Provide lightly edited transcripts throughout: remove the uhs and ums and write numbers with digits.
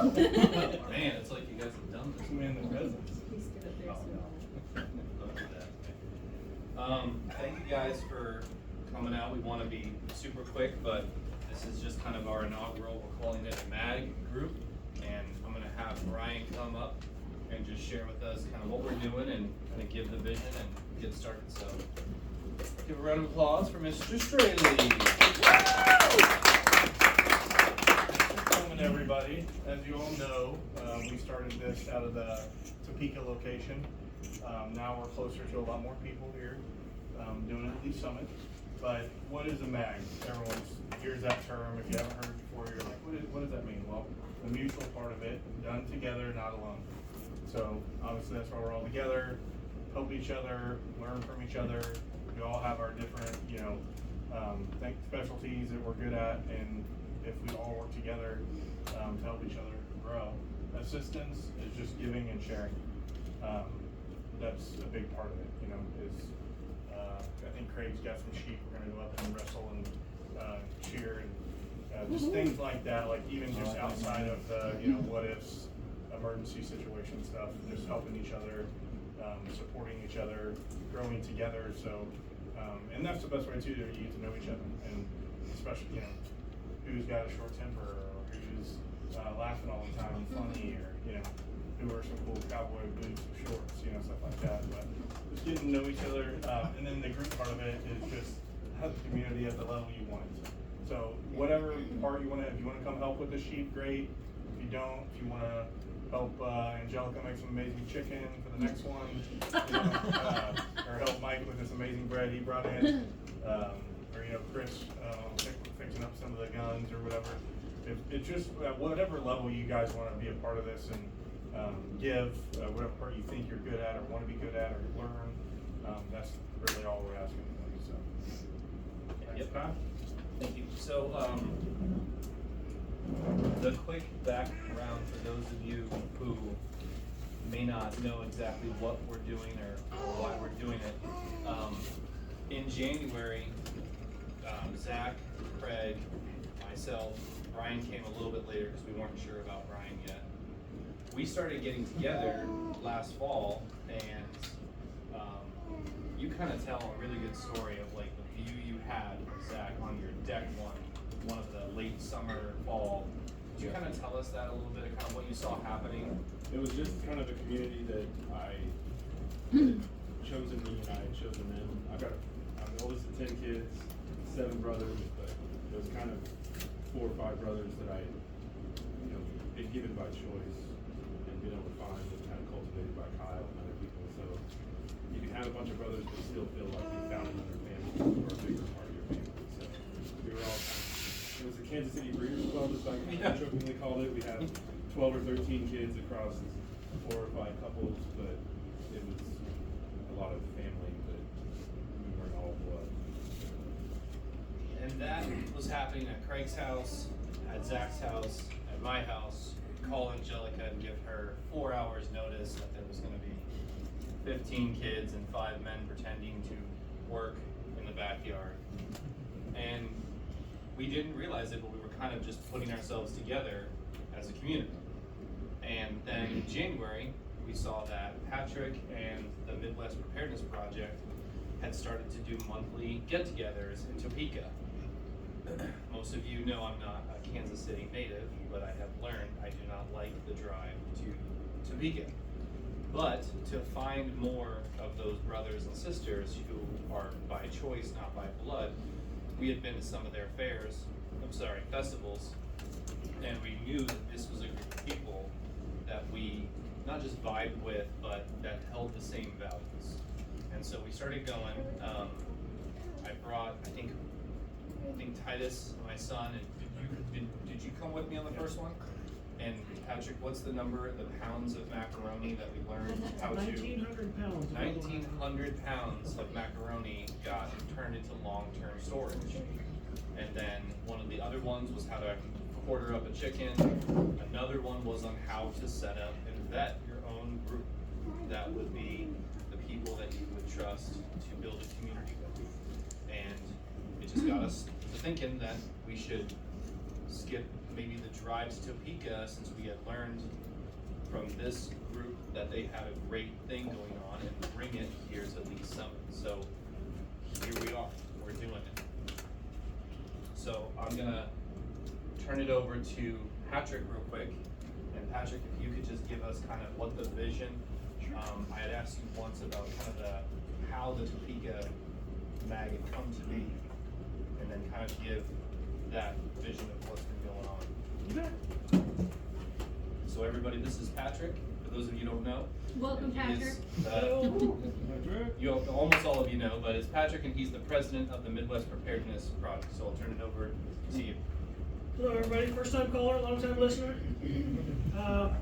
Man, it's like you guys have done this. Man, the presents. Thank you guys for coming out. We want to be super quick, but this is just kind of our inaugural, we're calling it a MAG group. And I'm going to have Bryan come up and just share with us kind of what we're doing and kind of give the vision and get started. So give a round of applause for Mr. Straley. Welcome everybody. As you all know, we started this out of the Topeka location. Now we're closer to a lot more people here doing it at the summit. But what is a MAG? Everyone hears that term. If you haven't heard it before, you're like, what does that mean? Well, the mutual part of it, done together, not alone. So obviously that's why we're all together, help each other, learn from each other. We all have our different, specialties that we're good at, and if we all work together to help each other grow. Assistance is just giving and sharing. That's a big part of it, I think Craig's got some sheep. We're gonna go up and wrestle and cheer and just things like that, like even just outside of the, what ifs, emergency situation stuff, just helping each other, supporting each other, growing together. So, and that's the best way too, to get to know each other, and especially, who's got a short temper, or who's laughing all the time and funny, or, who wear some cool cowboy boots or shorts, stuff like that. But just getting to know each other, and then the group part of it is just have the community at the level you want it to. So whatever part you want to, if you want to come help with the sheep, great. If you don't, if you want to help Angelica make some amazing chicken for the next one, or help Mike with this amazing bread he brought in, or Chris fixing up some of the guns or whatever. It's just at whatever level you guys want to be a part of this and give whatever part you think you're good at or want to be good at or learn. That's really all we're asking of you. So, Yep. Thank you. So, the quick background for those of you who may not know exactly what we're doing or why we're doing it. In January, Zach, Craig, myself, Bryan came a little bit later because we weren't sure about Bryan yet. We started getting together last fall, and you kind of tell a really good story of like the view you had, Zach, on your deck one of the late summer, fall. Could you kind of tell us that a little bit of kind of what you saw happening? It was just kind of a community that I had chosen me and I had chosen them. I'm the oldest of 10 kids, 7 brothers, but it was kind of 4 or 5 brothers that I, been given by choice and been able to find and kind of cultivated by Kyle and other people. So you can have a bunch of brothers but still feel like you found another family or a bigger part of your family. So we were all it was the Kansas City Breeders' Club, as I jokingly called it. We had 12 or 13 kids across 4 or 5 couples, but it was a lot of family, but we weren't all blood. And that was happening at Craig's house, at Zach's house, at my house. Call Angelica and give her 4 hours notice that there was going to be 15 kids and 5 men pretending to work in the backyard. And we didn't realize it, but we were kind of just putting ourselves together as a community. And then in January, we saw that Patrick and the Midwest Preparedness Project had started to do monthly get-togethers in Topeka. Most of you know I'm not a Kansas City native, but I have learned I do not like the drive to Topeka. But to find more of those brothers and sisters who are by choice, not by blood, we had been to some of their festivals, and we knew that this was a group of people that we not just vibed with, but that held the same values. And so we started going. I brought, I think Titus, my son, and did you come with me on the first one? And Patrick, what's the number, the pounds of macaroni that we learned how to? 1,900 pounds. 1,900 pounds of macaroni got turned into long-term storage. And then one of the other ones was how to quarter up a chicken. Another one was on how to set up and vet your own group. That would be the people that you would trust to build a community with. And it just got us to thinking that we should skip maybe the drive to Topeka, since we had learned from this group that they had a great thing going on, and bring it here to Lee Summit. So here we are, we're doing it. So I'm gonna turn it over to Patrick real quick. And Patrick, if you could just give us kind of what the vision, I had asked you once about kind of how the Topeka mag had come to be, and then kind of give that vision of what's been going on. You bet. So everybody, this is Patrick. For those of you who don't know. Welcome, he is Patrick. you almost all of you know, but it's Patrick, and he's the president of the Midwest Preparedness Project. So I'll turn it over to you. Hello, everybody. First time caller, long time listener.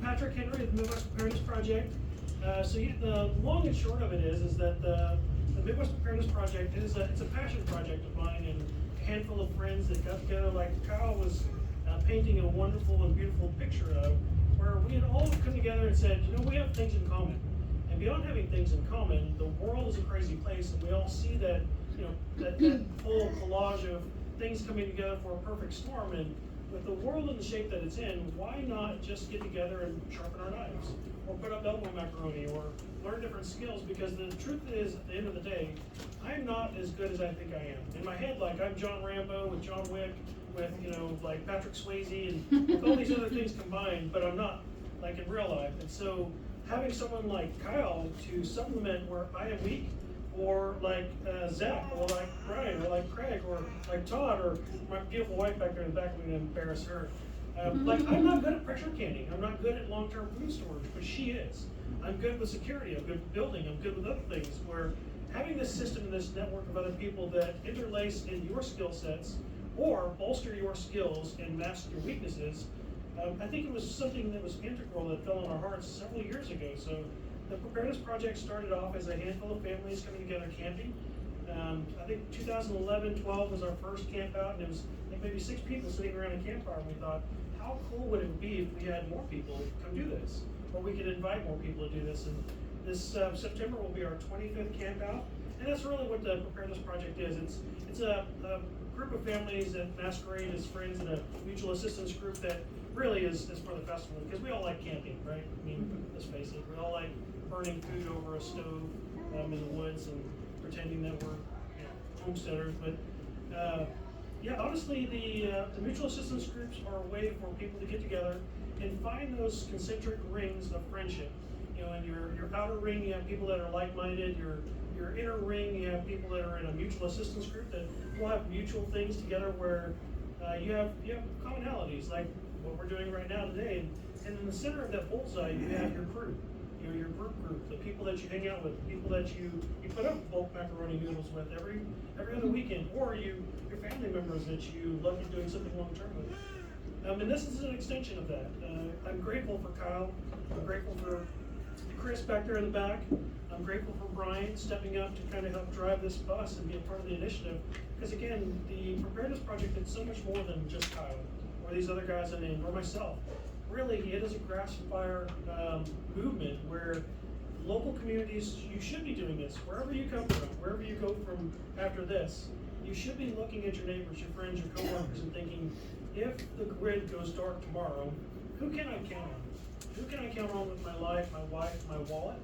Patrick Henry of the Midwest Preparedness Project. The long and short of it is that the Midwest Preparedness Project it's a passion project of mine, and a handful of friends that got together, like Kyle was painting a wonderful and beautiful picture of, where we had all come together and said, we have things in common. And beyond having things in common, the world is a crazy place, and we all see that, that whole collage of things coming together for a perfect storm. And with the world in the shape that it's in, why not just get together and sharpen our knives, or put up elbow macaroni, or learn different skills? Because the truth is, at the end of the day, I'm not as good as I think I am. In my head, like I'm John Rambo with John Wick, with like Patrick Swayze, and with all these other things combined, but I'm not, like in real life. And so having someone like Kyle to supplement where I am weak, or like Zach, or like Bryan, or like Craig, or like Todd, or my beautiful wife back there in the back, I'm gonna embarrass her. Like, I'm not good at pressure canning, I'm not good at long-term food storage, but she is. I'm good with security, I'm good with building, I'm good with other things, where having this system and this network of other people that interlace in your skill sets, or bolster your skills and mask your weaknesses, I think it was something that was integral that fell in our hearts several years ago. So the Preparedness Project started off as a handful of families coming together camping. I think 2011-12 was our first camp out, and it was like maybe 6 people sitting around a campfire, and we thought, how cool would it be if we had more people come do this, or we could invite more people to do this. And this September will be our 25th camp out, and that's really what the Preparedness Project is. It's a group of families that masquerade as friends in a mutual assistance group that really is for the festival, because we all like camping, right? I mean, let's face it, we all like burning food over a stove in the woods and pretending that we're homesteaders. But honestly, the mutual assistance groups are a way for people to get together and find those concentric rings of friendship. In your outer ring, you have people that are like-minded. Your inner ring, you have people that are in a mutual assistance group that will have mutual things together, where you have commonalities, like what we're doing right now today. And in the center of that bullseye, you have your crew, your group, the people that you hang out with, the people that you put up bulk macaroni noodles with every other weekend, or your family members that you love doing something long-term with. And this is an extension of that. I'm grateful for Kyle. I'm grateful for Chris back there in the back. I'm grateful for Bryan stepping up to kind of help drive this bus and be a part of the initiative. Because again, the Preparedness Project is so much more than just Kyle, or these other guys I named, or myself. Really, it is a grass fire movement where local communities, you should be doing this. Wherever you come from, wherever you go from after this, you should be looking at your neighbors, your friends, your coworkers, and thinking, if the grid goes dark tomorrow, who can I count on? Who can I count on with my life, my wife, my wallet?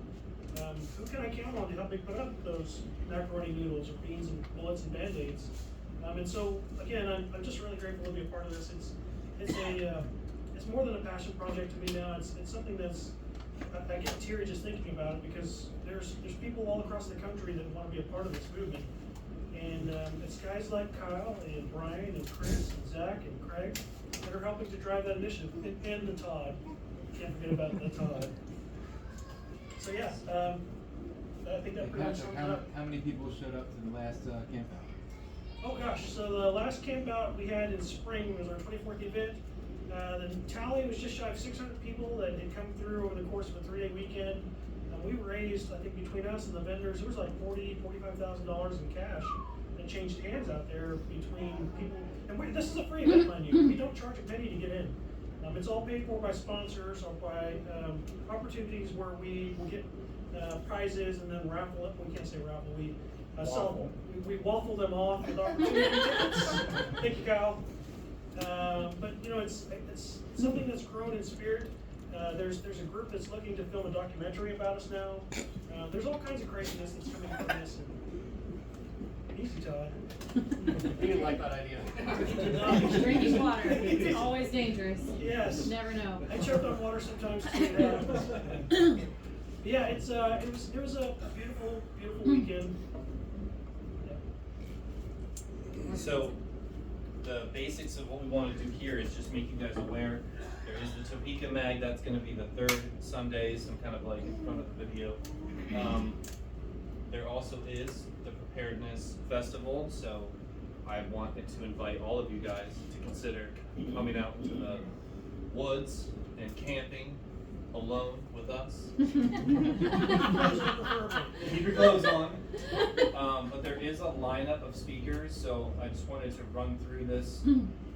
Who can I count on to help me put up those macaroni noodles, or beans and bullets and Band-Aids? And so, again, I'm just really grateful to be a part of this. It's more than a passion project to me now. It's something that's, I get teary just thinking about it, because there's people all across the country that want to be a part of this movement. And it's guys like Kyle and Bryan and Chris and Zach and Craig that are helping to drive that initiative, and the Todd. Can't forget about the Todd. So I think that pretty much sums it up. How many people showed up to the last camp out? Oh gosh, so the last camp out we had in spring was our 24th event. The tally was just shy of 600 people that had come through over the course of a 3-day weekend. We raised, I think between us and the vendors, it was like $45,000 in cash that changed hands out there between people. And this is a free event, mind you. We don't charge a penny to get in. It's all paid for by sponsors, or by opportunities where we will get prizes and then raffle it. We can't say raffle. We sell. We waffle them off with opportunity tickets. Thank you, Kyle. But you know, it's something that's grown in spirit. There's a group that's looking to film a documentary about us now. There's all kinds of craziness that's coming from this. Easy, Todd. He didn't like that idea. Drinking water, it's always dangerous. Yes. You never know. I choked on water sometimes too. Yeah, it was a beautiful weekend. So, the basics of what we want to do here is just make you guys aware. There is the Topeka Mag, that's going to be the third Sunday, some kind of like in front of the video. There also is the Preparedness Festival, so I wanted to invite all of you guys to consider coming out to the woods and camping alone with us. Keep your clothes on. But there is a lineup of speakers, so I just wanted to run through this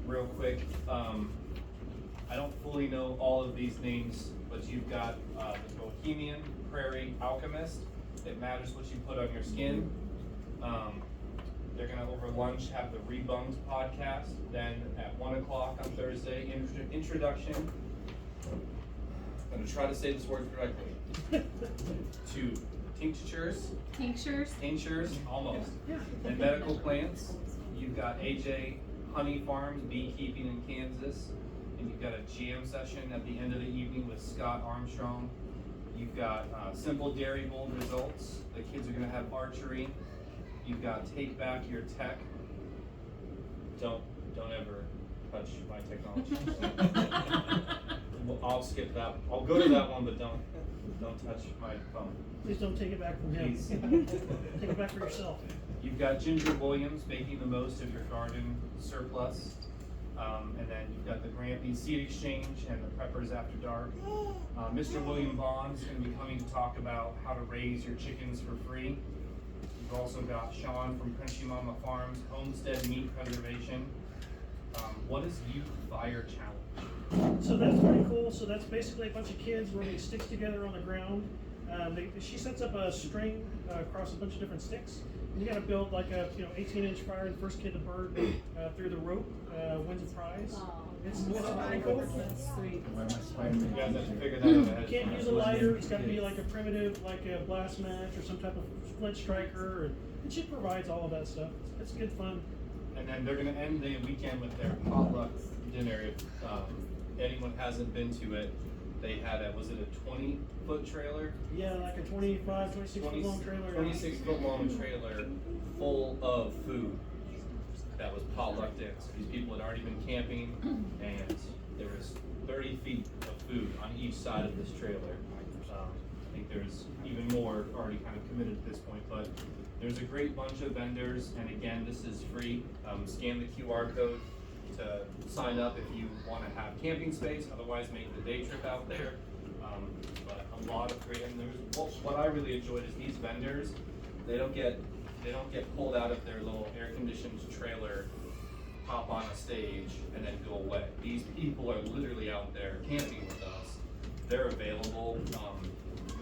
real quick. I don't fully know all of these names, but you've got the Bohemian Prairie Alchemist. It matters what you put on your skin. They're gonna over lunch have the Rebunked podcast. Then at 1 o'clock on Thursday, introduction. I'm gonna try to say this word correctly. To tinctures, almost. And medical plants. You've got AJ Honey Farms, beekeeping in Kansas. And you've got a jam session at the end of the evening with Scott Armstrong. You've got simple dairy bowl results. The kids are gonna have archery. You've got take back your tech. Don't ever touch my technology. Well, I'll skip that. I'll go to that one, but don't touch my phone. Please don't take it back from him. Please. Take it back for yourself. You've got Ginger Williams making the most of your garden surplus. And then you've got the Grampy Seed Exchange and the Preppers After Dark. Mr. William Bond is going to be coming to talk about how to raise your chickens for free. You've also got Sean from Crunchy Mama Farms, Homestead Meat Preservation. What is Youth Fire Challenge? So that's pretty cool. So that's basically a bunch of kids rubbing sticks together on the ground. She sets up a string across a bunch of different sticks. And you got to build like a 18-inch fire. The first kid to burn through the rope wins a prize. It's pretty cool. That's sweet. You guys have to figure that out ahead. You can't use a lighter. It's got to be like a primitive, like a blast match or some type of split striker. And she provides all of that stuff. It's good fun. And then they're going to end the weekend with their potluck dinner. If anyone hasn't been to it, they had was it a 20-foot trailer? Yeah, like a 25, 26 foot long trailer. 26-foot long trailer full of food that was potlucked in. So these people had already been camping, and there was 30 feet of food on each side of this trailer. I think there's even more already kind of committed at this point, but there's a great bunch of vendors, and again, this is free. Scan the QR code to sign up if you want to have camping space. Otherwise, make the day trip out there. But a lot of great, and what I really enjoyed is these vendors. They don't get pulled out of their little air-conditioned trailer, hop on a stage, and then go away. These people are literally out there camping with us. They're available.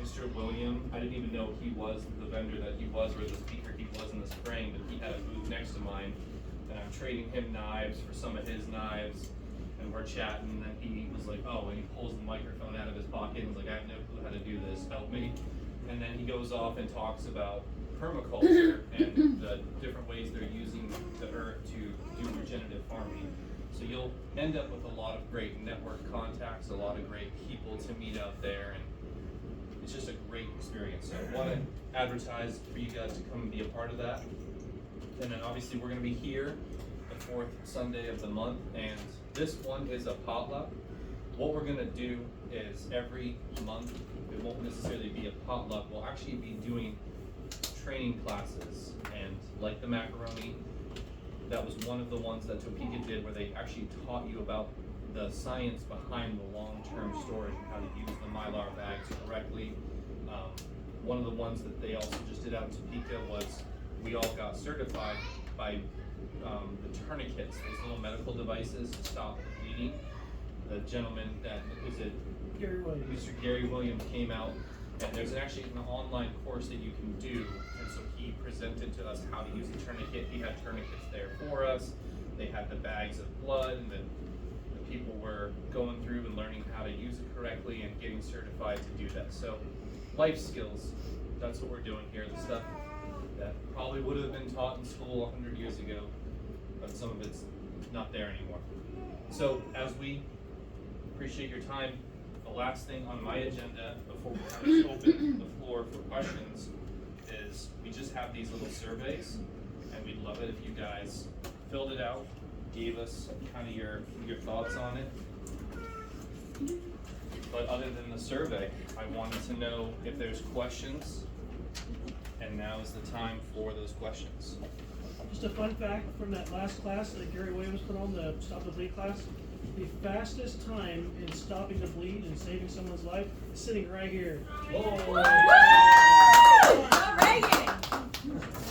Mr. William, I didn't even know he was the vendor that he was, or the speaker he was in the spring, but he had a booth next to mine, and I'm trading him knives for some of his knives, and we're chatting, and then he was like, oh, and he pulls the microphone out of his pocket, and was like, I have no clue how to do this, help me. And then he goes off and talks about permaculture and the different ways they're using the earth to do regenerative farming. So you'll end up with a lot of great network contacts, a lot of great people to meet out there, and it's just a great experience. So I want to advertise for you guys to come and be a part of that. And then obviously we're going to be here the fourth Sunday of the month, and this one is a potluck. What we're going to do is every month, it won't necessarily be a potluck, we'll actually be doing training classes. And like the macaroni, that was one of the ones that Topeka did, where they actually taught you about the science behind the long-term storage and how to use the Mylar bags correctly. One of the ones that they also just did out in Topeka was we all got certified by the tourniquets, those little medical devices to stop bleeding. The gentleman that was it, Gary Williams. Mr. Gary Williams came out, and there's actually an online course that you can do, and so he presented to us how to use the tourniquet. He had tourniquets there for us. they had the bags of blood, and the people were going through and learning how to use it correctly and getting certified to do that. So life skills, that's what we're doing here, the stuff that probably would have been taught in school 100 years ago, but some of it's not there anymore. So as we appreciate your time, the last thing on my agenda before we kind of open the floor for questions is we just have these little surveys, and we'd love it if you guys filled it out, gave us kind of your thoughts on it. But other than the survey, I wanted to know if there's questions, and now is the time for those questions. Just a fun fact from that last class that Gary Williams put on, the Stop the Bleed class, the fastest time in stopping the bleed and saving someone's life is sitting right here.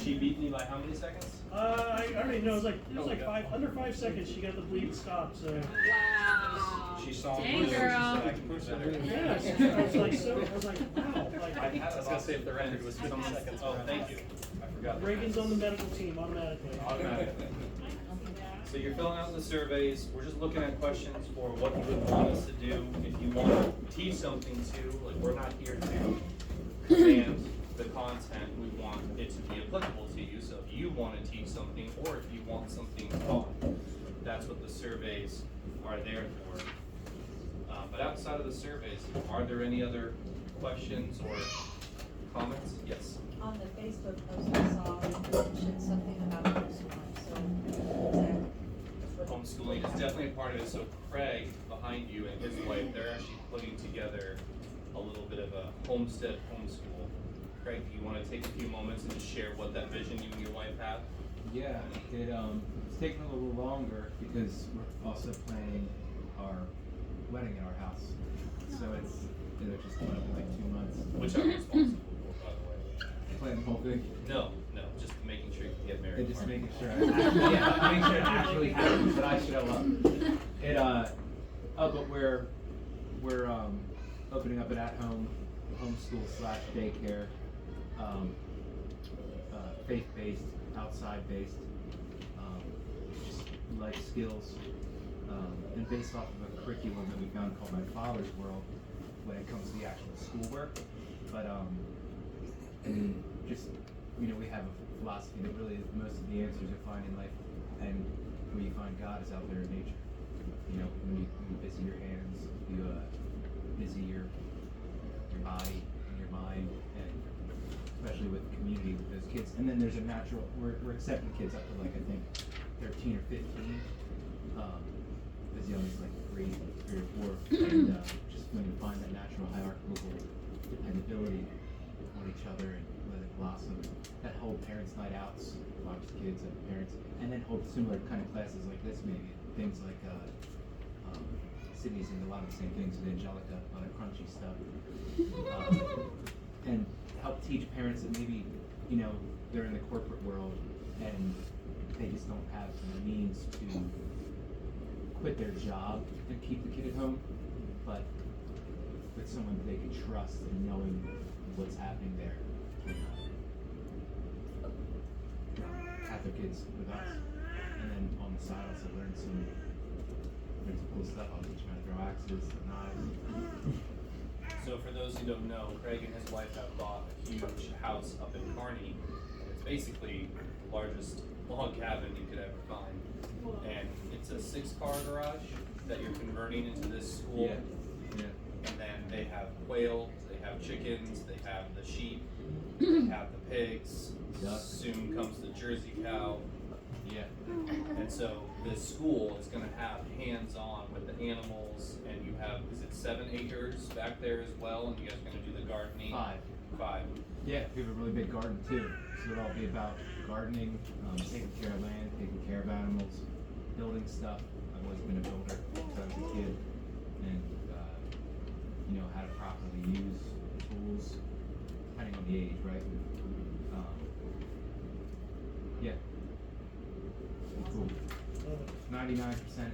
She beat me by how many seconds? I already know, it was like under 5 seconds she got the bleed stopped, so. Wow. She saw Dang, me, she said girl. I can push that. Yeah, I was like, wow, like, I was gonna say if the record was 50 seconds. Oh, thank you. I forgot. Reagan's on the medical team automatically. Automatically. So you're filling out the surveys. We're just looking at questions for what you would want us to do. If you want to teach something too, like we're not here to command the content. We want it to be applicable to you. So if you want to teach something, or if you want something taught, that's what the surveys are there for. But outside of the surveys, are there any other questions or comments? Yes. On the Facebook post, I saw you mentioned something about homeschooling, so Homeschooling is definitely a part of it. So Craig, behind you, and his wife, they're actually putting together a little bit of a homestead homeschool. Craig, do you want to take a few moments and just share what that vision you and your wife have? Yeah, it's taking a little longer because we're also planning our wedding in our house. So it'll just come up in like 2 months. Which I'm responsible for, by the way. Plan the whole thing. No, just making sure you can get married. And just making sure making sure it actually happens, that I show up. But we're opening up an at-home homeschool / daycare, faith-based, outside-based, just life skills, and based off of a curriculum that we found called My Father's World when it comes to the actual schoolwork. But and just, we have a philosophy that really most of the answers are found in life, and where you find God is out there in nature. When you busy your hands, you busy your body and your mind, and especially with community with those kids. And then there's a natural, we're accepting kids up to like, I think, 13 or 15, as young as like 3 or 4, and just when you find that natural hierarchical dependability on each other and let it blossom, that hold parents' night outs, watch the kids and the parents, and then hold similar kind of classes like this maybe, things like Sydney's into a lot of the same things with Angelica, a lot of crunchy stuff, and help teach parents that maybe, they're in the corporate world and they just don't have the means to quit their job and keep the kid at home, but with someone they can trust and knowing what's happening there, have their kids with us. And then on the side also learn some cool stuff. I'll teach them how to throw axes and knives. So for those who don't know, Craig and his wife have bought a huge house up in Kearney. It's basically the largest log cabin you could ever find. And it's a 6-car garage that you're converting into this school. Yeah. And then they have quail, they have chickens, they have the sheep, they have the pigs. Duck. Soon comes the Jersey cow. Yeah. And so this school is gonna have hands-on with the animals, and you have, is it 7 acres back there as well, and you guys are gonna do the gardening? 5. 5. Yeah, we have a really big garden too. So it'll all be about gardening, taking care of land, taking care of animals, building stuff. I've always been a builder since I was a kid, and how to properly use tools, depending on the age, right? Yeah. Cool. 99% I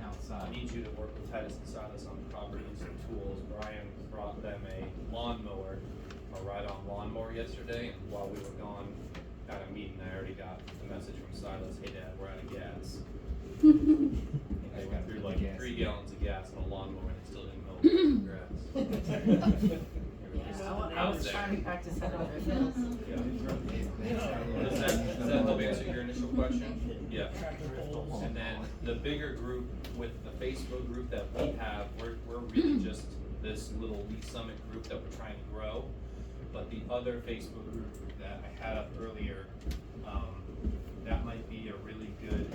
outside. need you to work with Titus and Silas on proper use of tools. Brian brought them a lawnmower, a ride-on lawnmower yesterday, and while we were gone at a meeting, I already got the message from Silas, hey Dad, we're out of gas. I went through like 3 gallons of gas and a lawnmower and it still didn't mow the grass. Yeah, Out I was there. trying to practice that on their bills. Does that help answer your initial question? Yeah. Tractor pulls. And then the bigger group with the Facebook group that we have, we're really just this little Lee Summit group that we're trying to grow. But the other Facebook group that I had up earlier, that might be a really good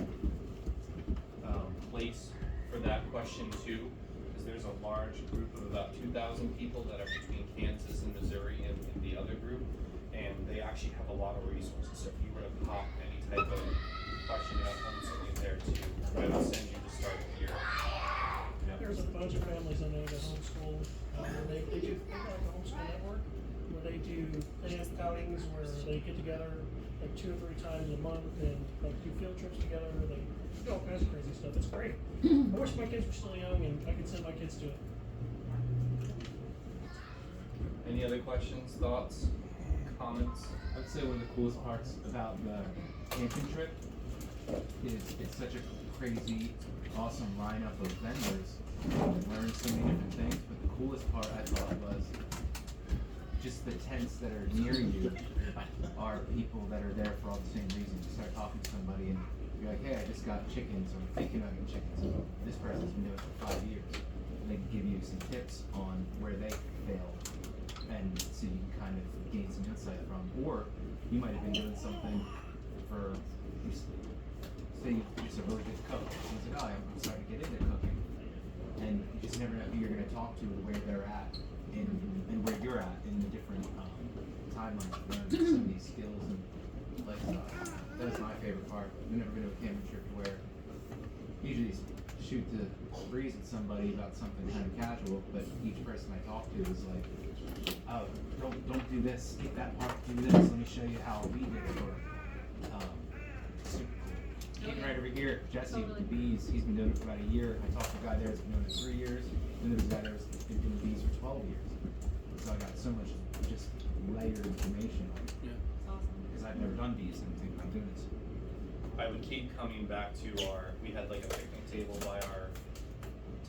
place for that question too. Because there's a large group of about 2,000 people that are between Kansas and Missouri and the other group. And they actually have a lot of resources. So if you were to pop any type of question out, I'm certainly there too. I will send you the start here. There's a bunch of families I know that homeschool, where they do, they got like a homeschool network, where they do planned outings, where they get together like 2 or 3 times a month and like do field trips together, they do all kinds of crazy stuff, it's great. I wish my kids were still young and I could send my kids to it. Any other questions, thoughts, comments? I'd say one of the coolest parts about the camping trip is it's such a crazy, awesome lineup of vendors. Learn so many different things, but the coolest part I thought was just the tents that are near you are people that are there for all the same reasons. You start talking to somebody and you're like, hey, I just got chickens, or I'm thinking about getting chickens. So this person's been doing it for 5 years. And they can give you some tips on where they failed, and so you can kind of gain some insight from. Or you might have been doing something for, say you're just a really good cook. And you say, oh, I'm starting to get into cooking. And you just never know who you're going to talk to or where they're at and where you're at in the different timelines to learn some of these skills and lifestyle. That was my favorite part. I've never been to a camping trip where usually shoot the breeze at somebody about something kind of casual, but each person I talk to is like, oh, don't do this, skip that part, do this, let me show you how we did it. Or, super cool. Getting right over here, Jesse with the bees, he's been doing it for about a year. I talked to a guy there that's been doing it 3 years, and there was a guy there that's been doing bees for 12 years. So I got so much just layered information on it. Because I've never done bees and think about doing this. I would keep coming back to we had like a picnic table by our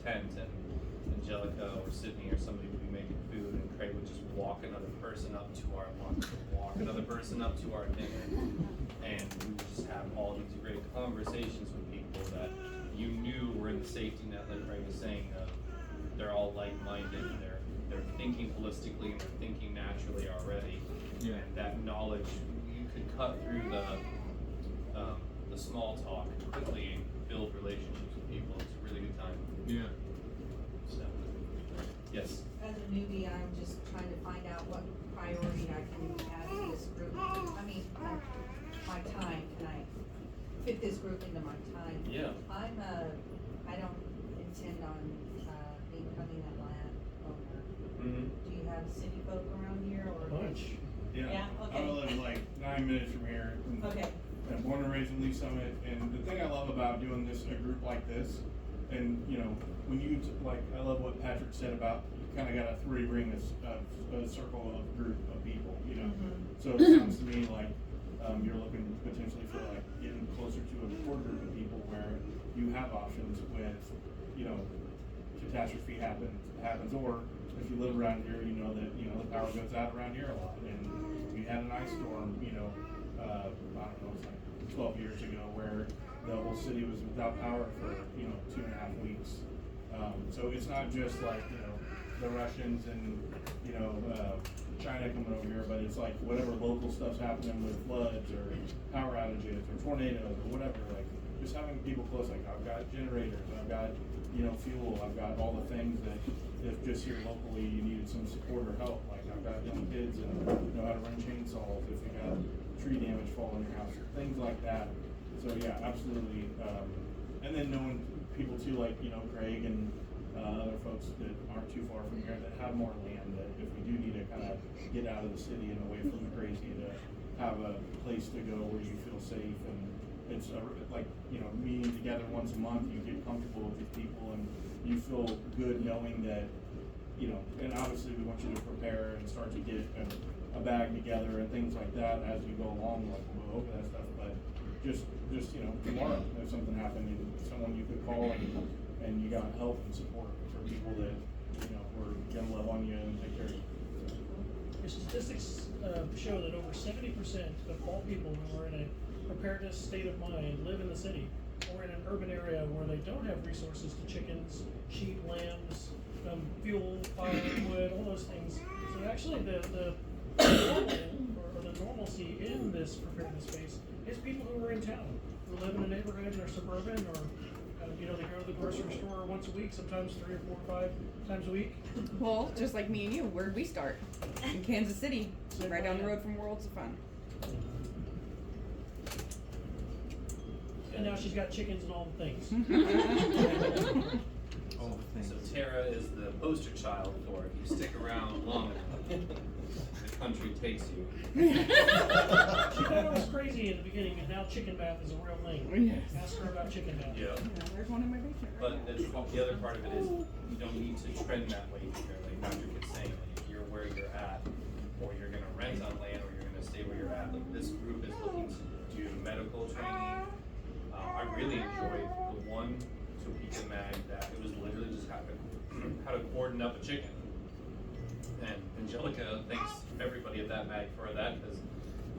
tent, and Angelica or Sydney or somebody would be making food, and Craig would just walk another person up to our lunch, or walk another person up to our dinner, and we would just have all these great conversations with people that you knew were in the safety net, like Craig was saying, they're all like-minded, they're thinking holistically and they're thinking naturally already. Yeah. And that knowledge, you could cut through the small talk quickly and build relationships with people. It's a really good time. Yeah. So, yes. As a newbie, I'm just trying to find out what priority I can add to this group. I mean, my time, can I fit this group into my time? Yeah. I don't intend on, becoming a landowner. Mm-hmm. Do you have city folk around here or? Bunch. Yeah, okay. I live like 9 minutes from here. And Okay. I'm born and raised in Lee Summit, and the thing I love about doing this, a group like this, and you know, when you, like, I love what Patrick said about, you kinda got a 3-ring a circle of group of people, you know? So it sounds to me like, you're looking potentially for like getting closer to a core group of people where you have options with, you know, catastrophe happens, or if you live around here, you know that, you know, the power goes out around here a lot, and we had an ice storm, you know, I don't know, it's like 12 years ago, where the whole city was without power for, you know, 2.5 weeks. So it's not just like, you know, the Russians and, you know, China coming over here, but it's like whatever local stuff's happening with floods or power outages or tornadoes or whatever, like just having people close, like I've got generators, I've got, you know, fuel, I've got all the things that if just here locally you needed some support or help, like I've got young kids and know how to run chainsaws if you got tree damage falling in your house, things like that. So yeah, absolutely. And then knowing people too, like, you know, Craig and other folks that aren't too far from here that have more land, that if we do need to kind of get out of the city and away from the crazy, to have a place to go where you feel safe, and it's like, you know, meeting together once a month, you get comfortable with these people and you feel good knowing that, you know, and obviously we want you to prepare and start to get a bag together and things like that as you go along, like we'll go over that stuff, but just, you know, tomorrow, if something happened, someone you could call and you got help and support for people that, you know, were gonna love on you and take care of you. Your statistics show that over 70% of all people who are in a preparedness state of mind live in the city or in an urban area where they don't have resources to chickens, sheep, lambs, fuel, firewood, all those things. So actually the normal or the normalcy in this preparedness space is people who are in town, who live in a neighborhood or suburban or you know, they go to the grocery store once a week, sometimes 3 or 4 or 5 times a week. Well, just like me and you, where'd we start? In Kansas City, right down the road from Worlds of Fun. And now she's got chickens and all the things. All the things. So Tara is the poster child for if you stick around long enough, the country takes you. She thought it was crazy in the beginning, and now chicken bath is a real thing. Yes. Ask her about chicken bath. Yeah. Yeah, there's one in my basement. But the other part of it is you don't need to trend that way either. Like Patrick is saying, like if you're where you're at, or you're gonna rent on land, or you're gonna stay where you're at. Like this group is looking to do medical training. I really enjoyed the one Topeka mag that it was literally just how to cordon up a chicken. And Angelica thanks everybody at that mag for that because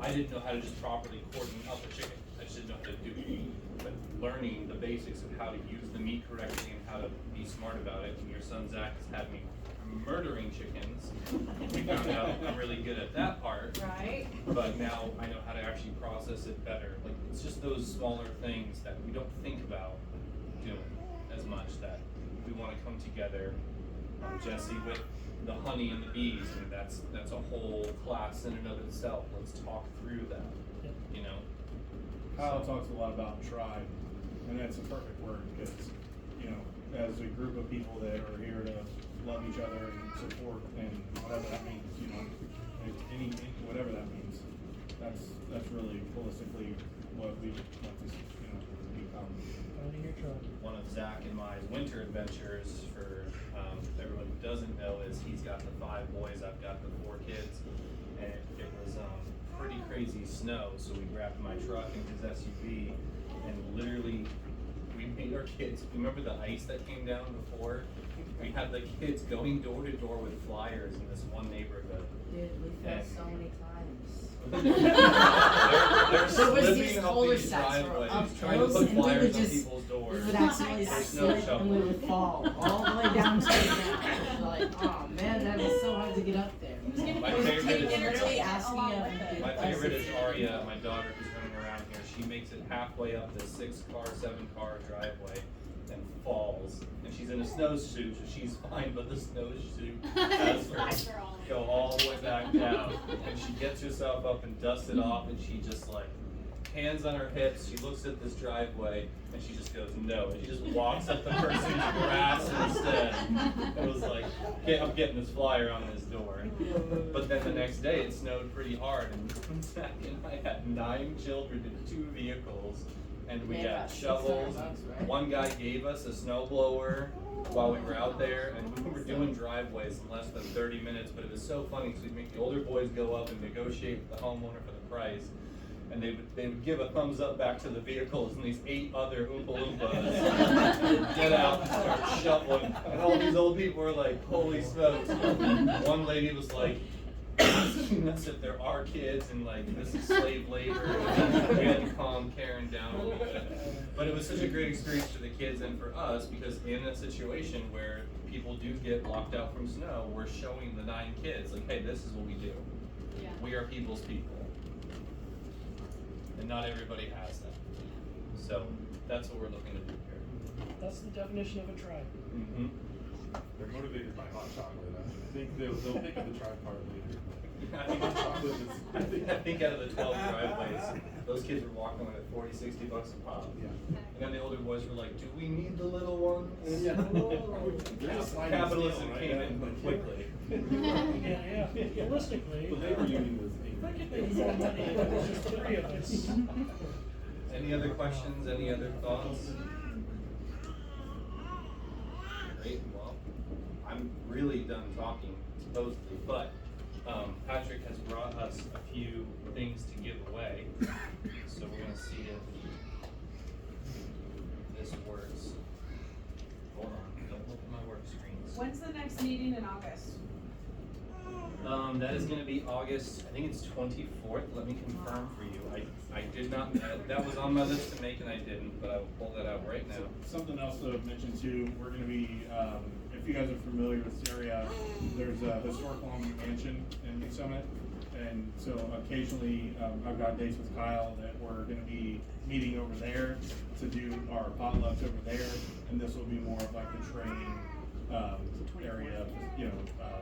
I didn't know how to just properly cordon up a chicken. I just didn't know how to do it. But learning the basics of how to use the meat correctly and how to be smart about it. And your son Zach has had me murdering chickens. We found out I'm really good at that part. Right? But now I know how to actually process it better. Like it's just those smaller things that we don't think about doing as much that we want to come together. Jesse with the honey and the bees, and that's a whole class in and of itself. Let's talk through that. You know. Kyle talks a lot about tribe, and that's a perfect word because, you know, as a group of people that are here to love each other and support and whatever that means, you know, whatever that means, that's really holistically what we want to, you know, become. Finding your tribe. One of Zach and my winter adventures for everyone who doesn't know is he's got the 5 boys, I've got the 4 kids, and it was pretty crazy snow, so we grabbed my truck and his SUV and literally we made our kids, remember the ice that came down before? We had the kids going door to door with flyers in this one neighborhood. Dude, we fell And- so many times. they're There was slipping these up cul-de-sacs these were driveways, up trying to hills, put and we would flyers on just- people's We doors. would accidentally There's slip no and we would shovel. fall all the way down to the ground. It was like, oh man, that is so hard to get up there. My It was favorite is- literally asking us. My favorite is Aria, my daughter who's running around here. She makes it halfway up this 6-car, 7-car driveway and falls. And she's in a snowsuit, so she's fine, but the snowsuit has her go all the way back down. And she gets herself up and dusts it off, and she just like, hands on her hips, she looks at this driveway, and she just goes, no. And she just walks up the person's grass instead. It was like, okay, I'm getting this flyer on this door. But then the next day, it snowed pretty hard, and Zach and I had 9 children in 2 vehicles, and we Yeah, got $600, shovels. right? One guy gave us a snow blower while we were out there, and we were doing driveways in less than 30 minutes, but it was so funny, because we'd make the older boys go up and negotiate with the homeowner for the price, and they would give a thumbs up back to the vehicles, and these 8 other Oompa Loompas would get out and start shoveling, and all these old people were like, holy smokes. One lady was like, asking us if there are kids and like this is slave labor. We had to calm Karen down a little bit. But it was such a great experience for the kids and for us because in a situation where people do get locked out from snow, we're showing the 9 kids like, hey, this is what we do. Yeah. We are people's people. And not everybody has that. So that's what we're looking to do here. That's the definition of a tribe. Mm-hmm. They're motivated by hot chocolate. I think they'll pick up the tribe part later. I think out of the 12 driveways, those kids were walking like $40-60 a pop. Yeah. And then the older boys were like, do we need the little ones? Yeah. There's a sliding Capitalism scale, right? came Yeah. in quickly. Yeah. Realistically, The labor union was I could angry. make more money if it was just 3 of us. Any other questions, any other thoughts? Great, well, I'm really done talking, supposedly, but Patrick has brought us a few things to give away. So we're gonna see if this works. Hold on, don't look at my work screens. When's the next meeting in August? That is gonna be August, I think it's 24th, let me confirm for you. I did not, that was on my list to make and I didn't, but I will pull that out right now. Something else that I've mentioned too, we're gonna be, if you guys are familiar with this area, there's a historic Longview mansion in New Summit. And so occasionally, I've got dates with Kyle that we're gonna be meeting over there to do our potlucks over there. And this will be more of like the training, area, you know,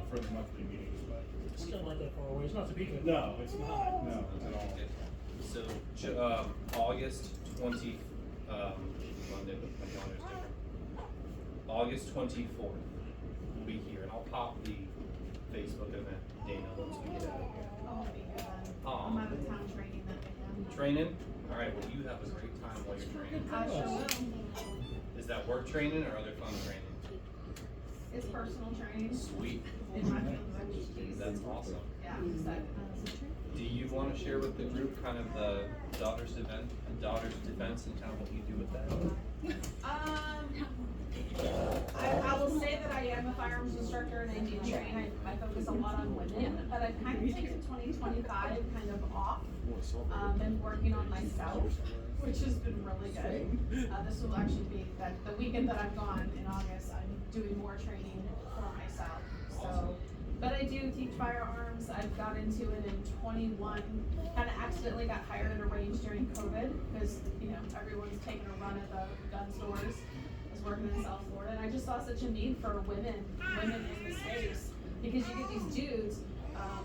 for the monthly meetings, but. Still not that far away, it's not Topeka. No, it's not, no, at all. So, August 20, Monday, but my calendar's different. August 24th, we'll be here, and I'll pop the Facebook event, Dana, once we get out of here. I'll be here then. Aw. I'm out of town training that weekend. Training? Alright, well, you have a great time while you're training. I sure will. Is that work training or other fun training? It's personal training Sweet. in my field's expertise. That's awesome. Yeah, I'm excited. Do you want to share with the group kind of the daughter's defense and kind of what you do with that? I will say that I am a firearms instructor and I do train. I focus a lot on women, but I've kind of taken 2025 kind of off. Been working on myself, which has been really good. This will actually be the weekend that I'm gone in August. I'm doing more training for myself. So, but I do teach firearms. I've got into it in 21. Kind of accidentally got hired at a range during COVID because you know everyone's taking a run at the gun stores. I was working in South Florida, and I just saw such a need for women in the space because you get these dudes,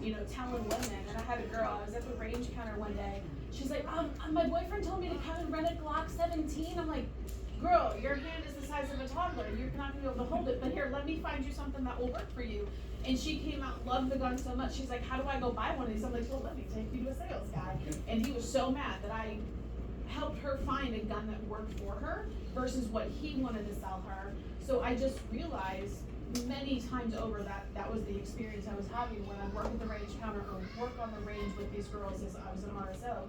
you know, telling women. And I had a girl. I was at the range counter one day. She's like, my boyfriend told me to come and rent a Glock 17. I'm like, girl, your hand is the size of a toddler. You're not gonna be able to hold it. But here, let me find you something that will work for you. And she came out, loved the gun so much. She's like, how do I go buy one of these? I'm like, well, let me take you to a sales guy. And he was so mad that I helped her find a gun that worked for her versus what he wanted to sell her. So I just realized many times over that was the experience I was having when I work at the range counter or work on the range with these girls as I was an RSO.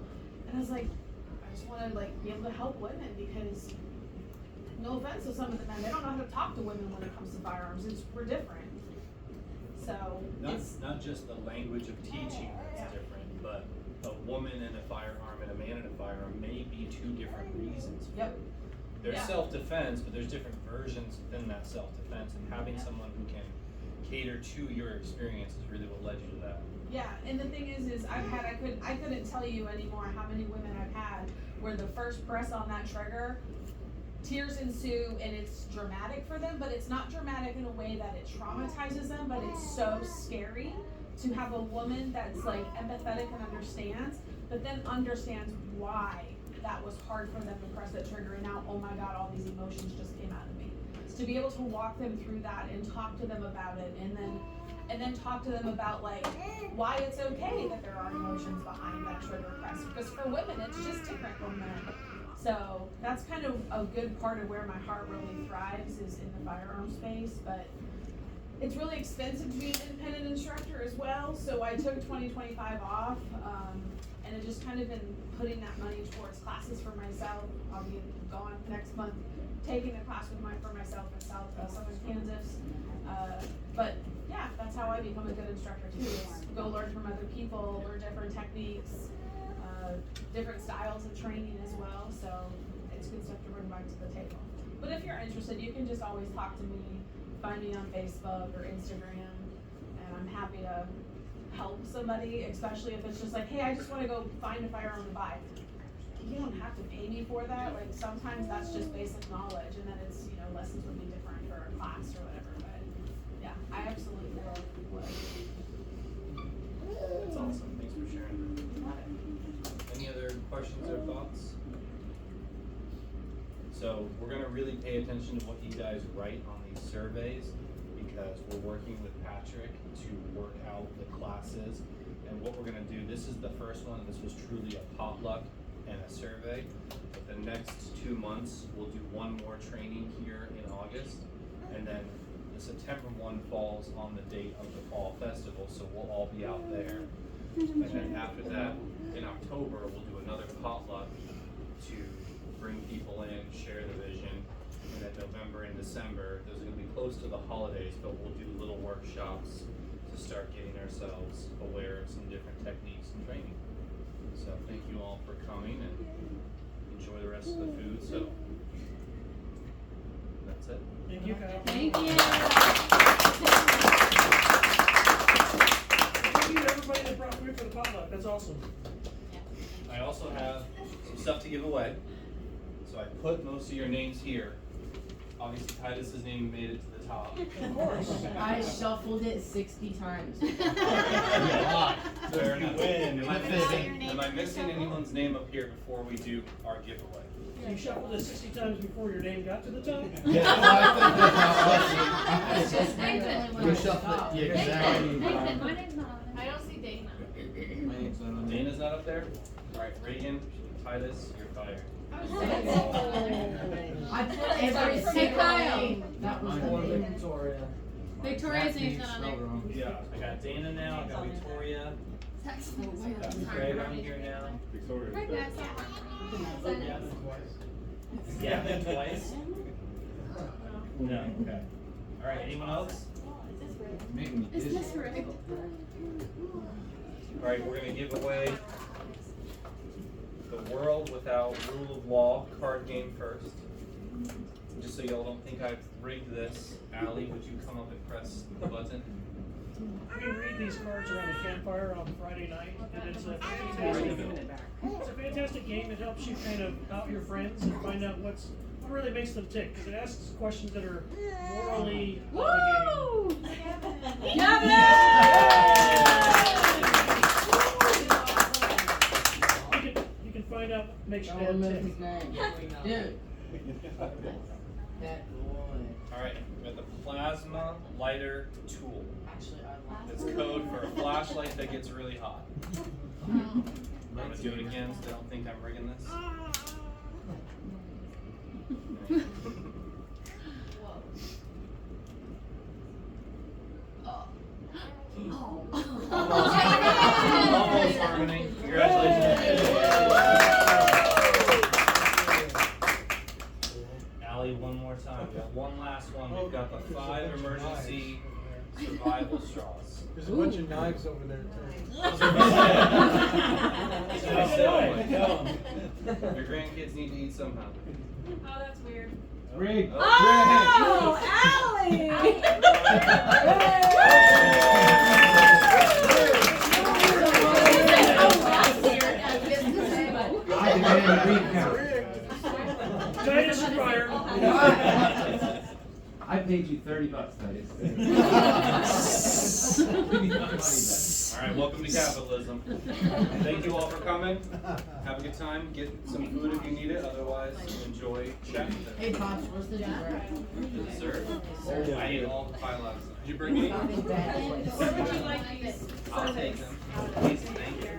And I was like, I just want to like be able to help women because no offense to some of the men, they don't know how to talk to women when it comes to firearms. We're different. So it's Not just the language of teaching that's different, but a woman and a firearm and a man and a firearm may be two different reasons. Yep. There's Yeah. self-defense, but there's different versions within that self-defense, and having someone who can cater to your experience is really what led you to that. Yeah, and the thing is I couldn't tell you anymore how many women I've had where the first press on that trigger, tears ensue and it's dramatic for them, but it's not dramatic in a way that it traumatizes them, but it's so scary to have a woman that's like empathetic and understands, but then understands why that was hard for them to press that trigger and now, oh my God, all these emotions just came out of me. So to be able to walk them through that and talk to them about it and then talk to them about like why it's okay that there are emotions behind that trigger press. Because for women, it's just different from men. So that's kind of a good part of where my heart really thrives is in the firearm space. But it's really expensive to be an independent instructor as well. So I took 2025 off, and I've just kind of been putting that money towards classes for myself. I'll be going next month, taking a class for myself in southern Kansas. But yeah, that's how I become a good instructor too. Is go learn from other people, learn different techniques, different styles of training as well. So it's good stuff to bring back to the table. But if you're interested, you can just always talk to me, find me on Facebook or Instagram, and I'm happy to help somebody, especially if it's just like, hey, I just want to go find a firearm to buy. You don't have to pay me for that. Like sometimes that's just basic knowledge, and then it's, you know, lessons would be different for a class or whatever. But yeah, I absolutely would. That's awesome, thanks for sharing. Any other questions or thoughts? So we're gonna really pay attention to what you guys write on these surveys because we're working with Patrick to work out the classes. And what we're gonna do, this is the first one, this was truly a potluck and a survey. But the next 2 months, we'll do one more training here in August. And then the September one falls on the date of the fall festival, so we'll all be out there. And then after that, in October, we'll do another potluck to bring people in, share the vision. And then November and December, those are gonna be close to the holidays, but we'll do little workshops to start getting ourselves aware of some different techniques and training. So thank you all for coming and enjoy the rest of the food, so. That's it. Thank you, Kyle. Thank you. Thank you to everybody that brought food for the potluck, that's awesome. I also have some stuff to give away. So I put most of your names here. Obviously Titus's name made it to the top. Of course. I shuffled it 60 times. Fair enough. Win. Am I missing anyone's name up here before we do our giveaway? You shuffled it 60 times before your name got to the top? Yeah, well, I think that's how it was. You shuffle it, yeah, exactly. Nathan, my name's not on it. I don't see Dana. My name's not on there. Dana's not up there? Alright, Reagan, Titus, you're fired. I put every single name. That was the name. Victoria. Victoria's name's not on there. Yeah, I got Dana now, I got Victoria, got Craig on here now. Victoria. Right, that's not Gavin twice? No, okay. Alright, anyone else? Make me Is dizzy. this correct? Alright, we're gonna give away the World Without Rule of Law card game first. Just so y'all don't think I've rigged this, Allie, would you come up and press the button? You can read these cards around the campfire on Friday night, and it's a fantastic game. It helps you kind of out your friends and find out what really makes them tick, because it asks questions that are morally obligating. You can find out what makes your dad tick. Dude. That boy. Alright, we got the Plasma Lighter Tool. Actually, I love It's code for a flashlight that gets really hot. I'm gonna do it again so they don't think I'm rigging this. Almost Harmony. Congratulations. Allie, one more time. We got one last one. We've got the 5 emergency survival straws. There's a bunch of knives over there too. Your grandkids need to eat somehow. Oh, that's weird. Rig. Oh, Allie! I demand a recount. Titus is fired. I paid you $30, Titus. Give me my money back. Alright, welcome to capitalism. Thank you all for coming. Have a good time. Get some food if you need it. Otherwise, enjoy chatting. Hey, Pops, what's the dessert? Dessert. I ate all the pie last night. Did you bring any? Bad place. Where would you like these? I'll take them. Please, thank you.